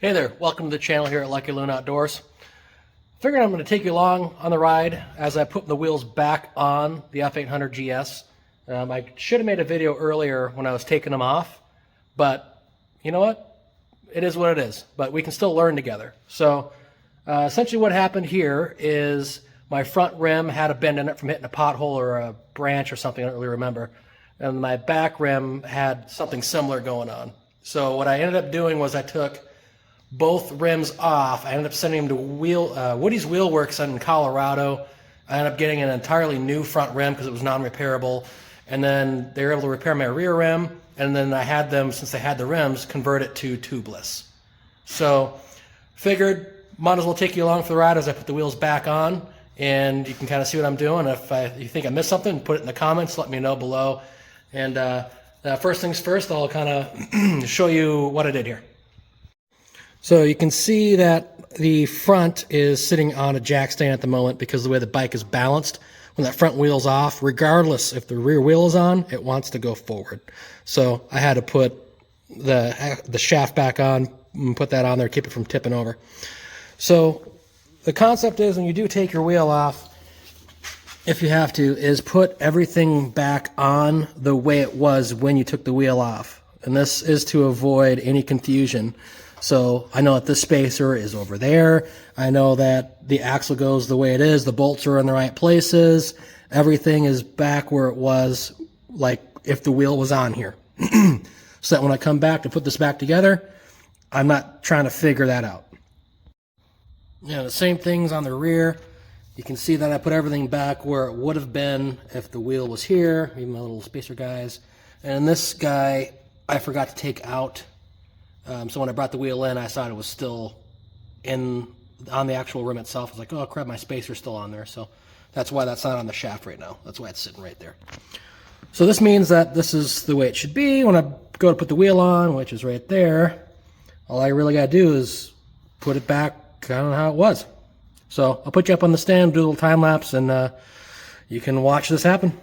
Hey there, welcome to the channel here at Lucky Loon Outdoors. Figured I'm going to take you along on the ride as I put the wheels back on the F800GS. I should have made a video earlier when I was taking them off, but you know what? It is what it is, but we can still learn together. So essentially what happened here is my front rim had a bend in it from hitting a pothole or a branch or something, I don't really remember. And my back rim had something similar going on. So what I ended up doing was I took both rims off. I ended up sending them to Woody's Wheel Works in Colorado. I ended up getting an entirely new front rim because it was non-repairable. And then they were able to repair my rear rim. And then I had them, since they had the rims, convert it to tubeless. So figured might as well take you along for the ride as I put the wheels back on. And you can kind of see what I'm doing. If you think I missed something, put it in the comments. Let me know below. And first things first, I'll kind of show you what I did here. So you can see that the front is sitting on a jack stand at the moment because of the way the bike is balanced. When that front wheel's off, regardless if the rear wheel is on, it wants to go forward. So I had to put the shaft back on and put that on there, keep it from tipping over. So the concept is when you do take your wheel off, if you have to, is put everything back on the way it was when you took the wheel off. And this is to avoid any confusion. So I know that this spacer is over there. I know that the axle goes the way it is. The bolts are in the right places. Everything is back where it was, like if the wheel was on here. So that when I come back to put this back together, I'm not trying to figure that out. Yeah, the same things on the rear. You can see that I put everything back where it would have been if the wheel was here, even my little spacer guys. And this guy, I forgot to take out. So when I brought the wheel in, I thought it was still on the actual rim itself. I was like, oh crap, my spacer's still on there. So that's why that's not on the shaft right now. That's why it's sitting right there. So this means that this is the way it should be. When I go to put the wheel on, which is right there, all I really got to do is put it back kind of how it was. So I'll put you up on the stand, do a little time lapse, and you can watch this happen.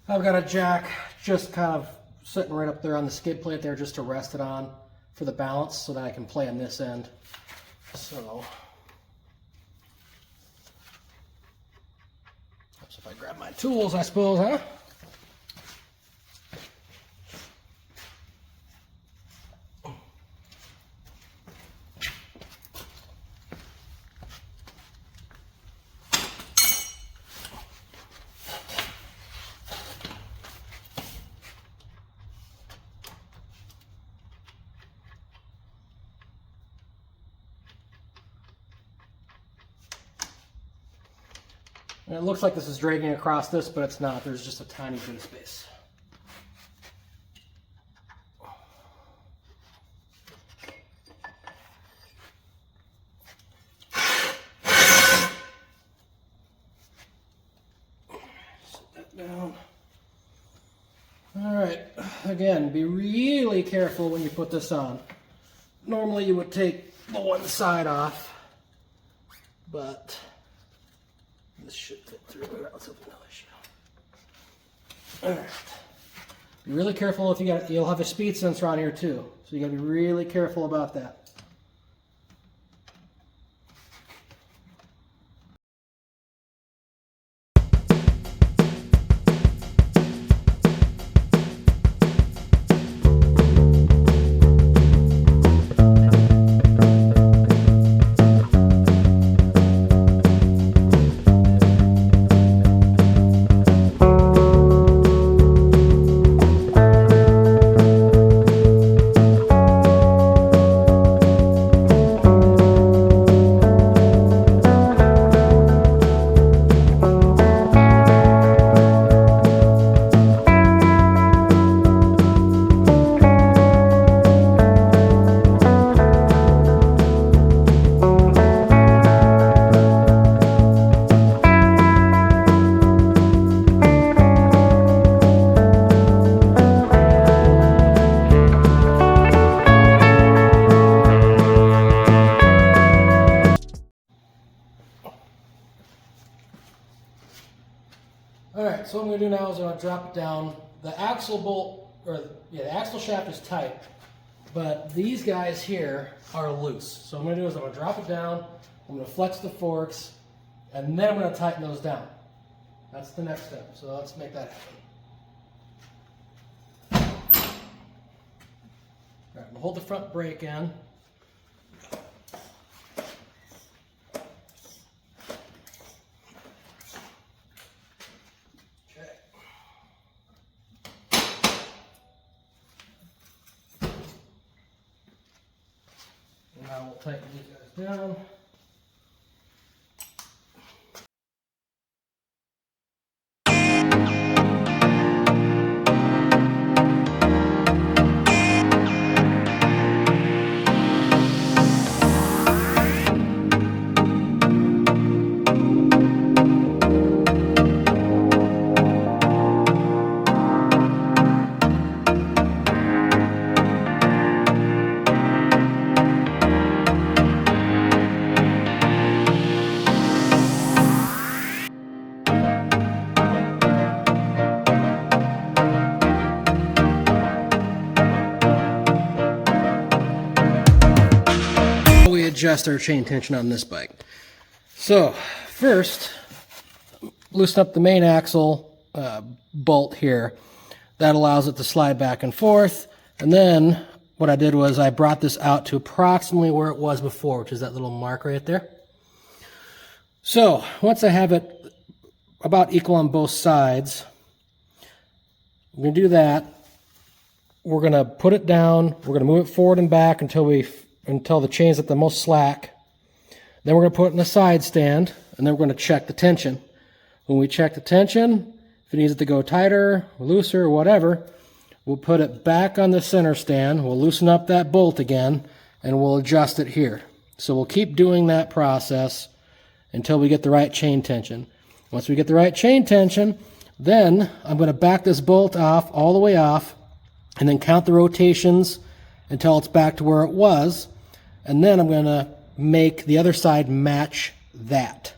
I've got a jack just kind of sitting right up there on the skid plate there just to rest it on for the balance so that I can play on this end. So if I grab my tools, I suppose, huh? And it looks like this is dragging across this, but it's not. There's just a tiny bit of space. Set that down. All right, again, be really careful when you put this on. Normally you would take the one side off, but this should fit through without no issue. All right. Be really careful if you'll have a speed sensor on here too, so you got to be really careful about that. Alright, so what I'm going to do now is I'm going to drop it down. The axle bolt, the axle shaft is tight, but these guys here are loose. So what I'm going to do is I'm going to drop it down, I'm going to flex the forks, and then I'm going to tighten those down. That's the next step, so let's make that happen. Alright, we'll hold the front brake in. Now we'll tighten these guys down. Adjust our chain tension on this bike. So first, loosen up the main axle bolt here. That allows it to slide back and forth. And then what I did was I brought this out to approximately where it was before, which is that little mark right there. So once I have it about equal on both sides, I'm going to do that. We're going to put it down. We're going to move it forward and back until the chain's at the most slack. Then we're going to put it in a side stand, and then we're going to check the tension. When we check the tension, if it needs it to go tighter, or looser, or whatever, we'll put it back on the center stand, we'll loosen up that bolt again, and we'll adjust it here. So we'll keep doing that process until we get the right chain tension. Once we get the right chain tension, then I'm going to back this bolt off, all the way off, and then count the rotations until it's back to where it was. And then I'm going to make the other side match that.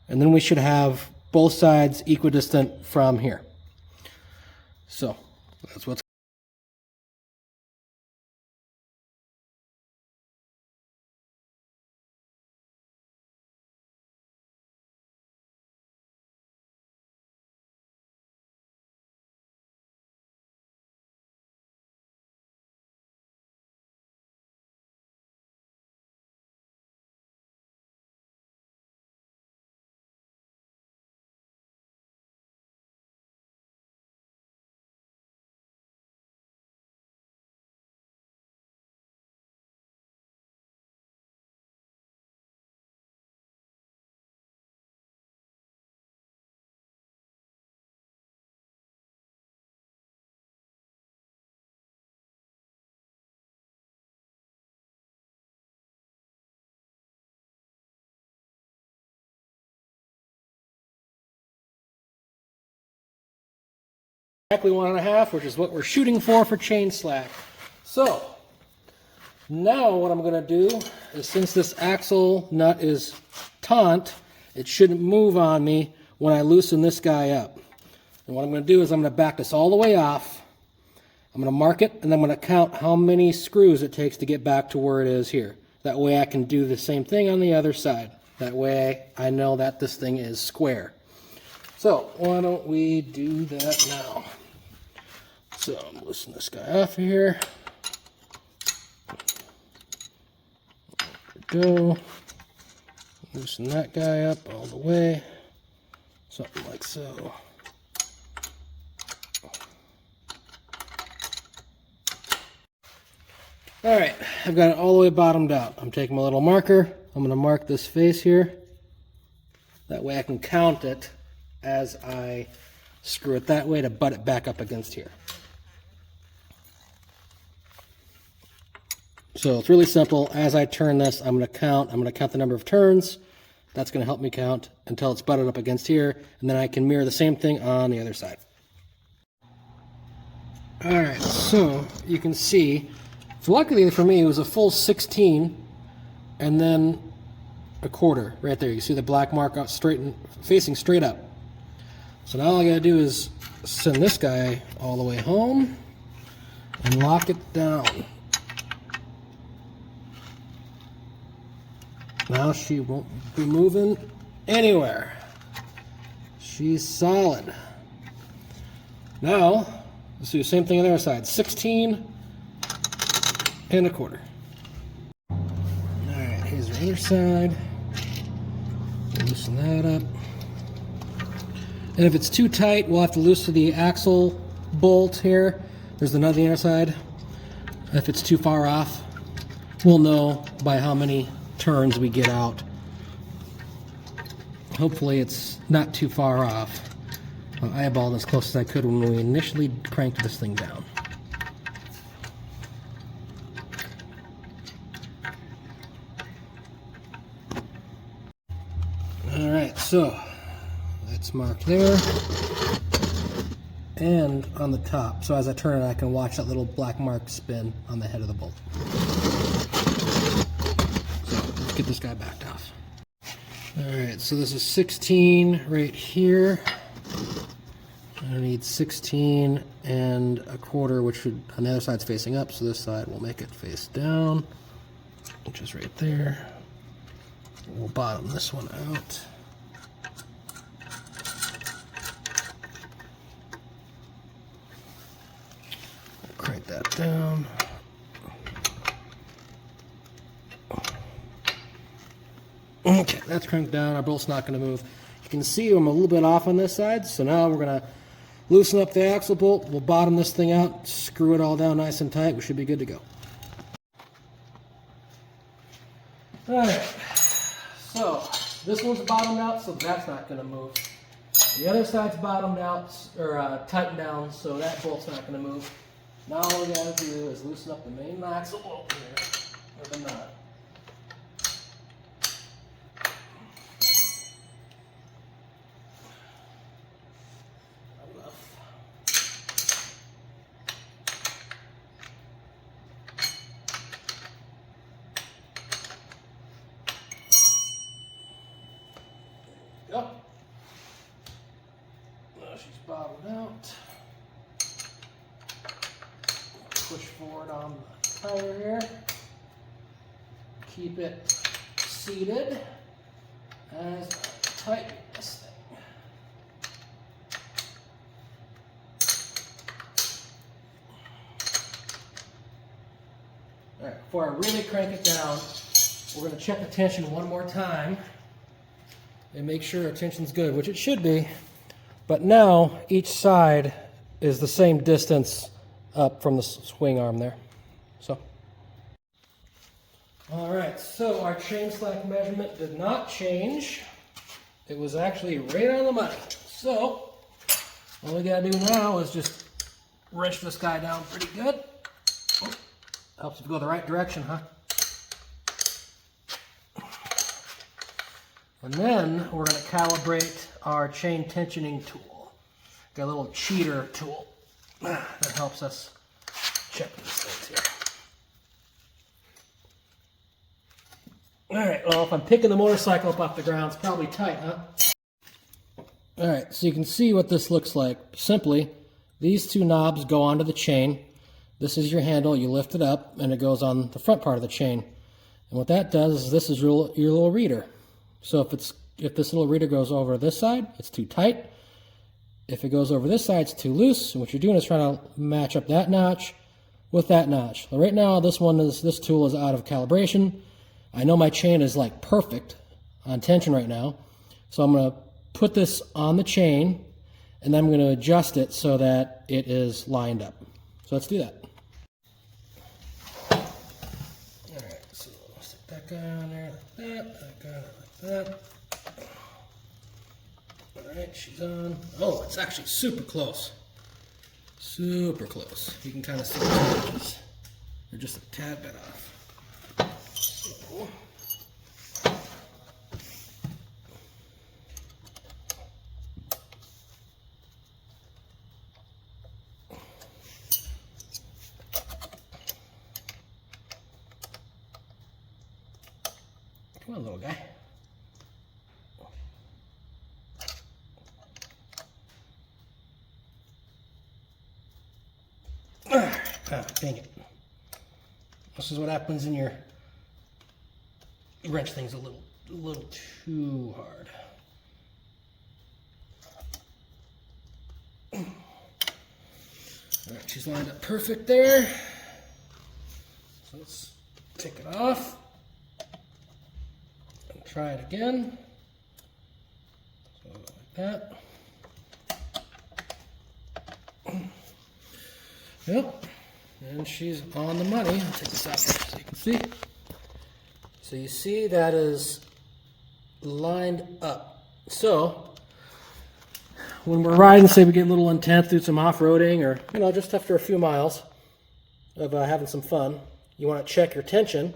And then we should have both sides equidistant from here. So that's what's Exactly 1.5, which is what we're shooting for chain slack. So now what I'm going to do is, since this axle nut is taut, it shouldn't move on me when I loosen this guy up. And what I'm going to do is I'm going to back this all the way off. I'm going to mark it, and then I'm going to count how many screws it takes to get back to where it is here. That way I can do the same thing on the other side. That way I know that this thing is square. So why don't we do that now? So I'm loosening this guy off here. There we go. Loosen that guy up all the way. Something like so. All right, I've got it all the way bottomed out. I'm taking my little marker. I'm going to mark this face here. That way I can count it as I screw it that way to butt it back up against here. So it's really simple. As I turn this, I'm going to count the number of turns. That's going to help me count until it's butted up against here, and then I can mirror the same thing on the other side. All right, so you can see, so luckily for me, it was a full 16 and then a quarter right there. You see the black mark out straight and facing straight up. So now all I got to do is send this guy all the way home and lock it down. Now she won't be moving anywhere. She's solid. Now, let's do the same thing on the other side. 16 and a quarter. All right, here's the other side. Loosen that up. And if it's too tight, we'll have to loosen the axle bolt here. There's another the other side. If it's too far off, we'll know by how many turns we get out. Hopefully it's not too far off. I eyeballed as close as I could when we initially cranked this thing down. Alright, so it's marked there and on the top. So as I turn it, I can watch that little black mark spin on the head of the bolt. Let's get this guy backed off. Alright, so this is 16 right here. I need 16 and a quarter, which should, on the other side's facing up, so this side will make it face down, which is right there. We'll bottom this one out. Crank that down. Okay, that's cranked down. Our bolt's not going to move. You can see I'm a little bit off on this side, so now we're going to loosen up the axle bolt. We'll bottom this thing out, screw it all down nice and tight. We should be good to go. Alright, so this one's bottomed out, so that's not going to move. The other side's bottomed out, or tightened down, so that bolt's not going to move. Now all we got to do is loosen up the main axle bolt here with a nut. Yep. Now she's bottomed out. Push forward on the tire here. Keep it seated as I tighten this thing. All right, before I really crank it down, we're going to check the tension one more time and make sure our tension's good, which it should be. But now each side is the same distance up from the swing arm there. So, all right, so our chain slack measurement did not change. It was actually right on the money. So all we gotta do now is just wrench this guy down pretty good. Oh, helps if you go the right direction, huh? And then we're going to calibrate our chain tensioning tool. Got a little cheater tool. that helps us check these things here. All right, well, if I'm picking the motorcycle up off the ground, it's probably tight, huh? All right, so you can see what this looks like. Simply, these two knobs go onto the chain. This is your handle. You lift it up, and it goes on the front part of the chain. And what that does is this is your little reader. So if this little reader goes over this side, it's too tight. If it goes over this side, it's too loose. And what you're doing is trying to match up that notch with that notch. So right now, this tool is out of calibration. I know my chain is like perfect on tension right now. So I'm going to put this on the chain, and then I'm going to adjust it so that it is lined up. So let's do that. Alright, so I'll stick that guy on there like that guy like that. Alright, she's on. Oh, it's actually super close. Super close. You can kind of see the edges. They're just a tad bit off. So, come on, little guy. Ah, dang it. This is what happens when you wrench things a little too hard. All right, she's lined up perfect there. So let's take it off and try it again. So like that. Yep, and she's on the money. I'll take this out so you can see. So you see that is lined up. So when we're riding, say we get a little intense, do some off-roading, or just after a few miles of having some fun, you want to check your tension.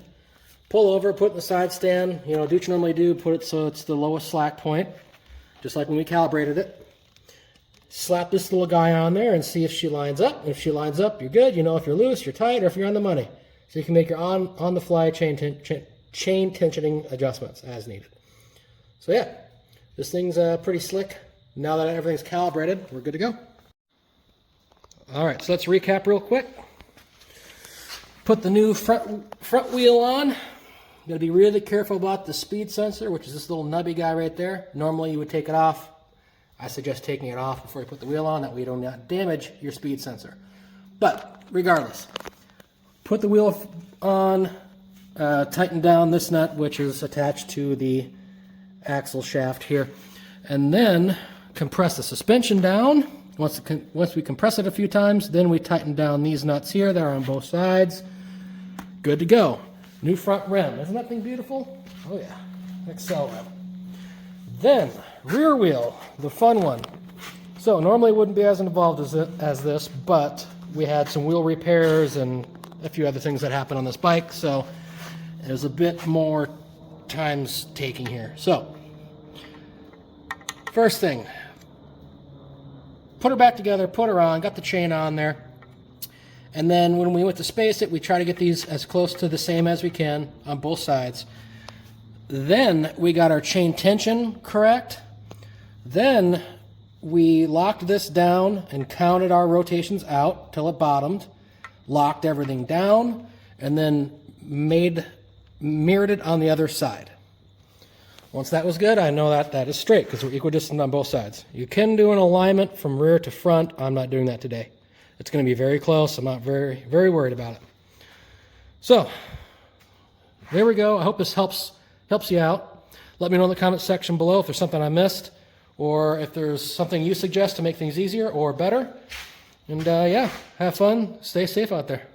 Pull over, put it in the side stand. Do what you normally do. Put it so it's the lowest slack point, just like when we calibrated it. Slap this little guy on there and see if she lines up. If she lines up, you're good. If you're loose, you're tight, or if you're on the money. So you can make your on-the-fly chain tensioning adjustments as needed. So yeah, this thing's pretty slick. Now that everything's calibrated, we're good to go. All right, so let's recap real quick. Put the new front wheel on. You gotta be really careful about the speed sensor, which is this little nubby guy right there. Normally you would take it off. I suggest taking it off before you put the wheel on, that way you don't damage your speed sensor. But regardless, put the wheel on, tighten down this nut, which is attached to the axle shaft here, and then compress the suspension down. Once we compress it a few times, then we tighten down these nuts here. They're on both sides. Good to go. New front rim. Isn't that thing beautiful? Oh yeah, Excel rim. Then, rear wheel, the fun one. So normally it wouldn't be as involved as this, but we had some wheel repairs and a few other things that happened on this bike, so there's a bit more times taking here. So, first thing, put her back together, put her on, got the chain on there, and then when we went to space it, we try to get these as close to the same as we can on both sides. Then we got our chain tension correct. Then we locked this down and counted our rotations out till it bottomed, locked everything down, and then mirrored it on the other side. Once that was good, I know that is straight because we're equidistant on both sides. You can do an alignment from rear to front. I'm not doing that today. It's going to be very close. I'm not very, very worried about it. So there we go. I hope this helps you out. Let me know in the comment section below if there's something I missed, or if there's something you suggest to make things easier or better. And yeah, have fun. Stay safe out there.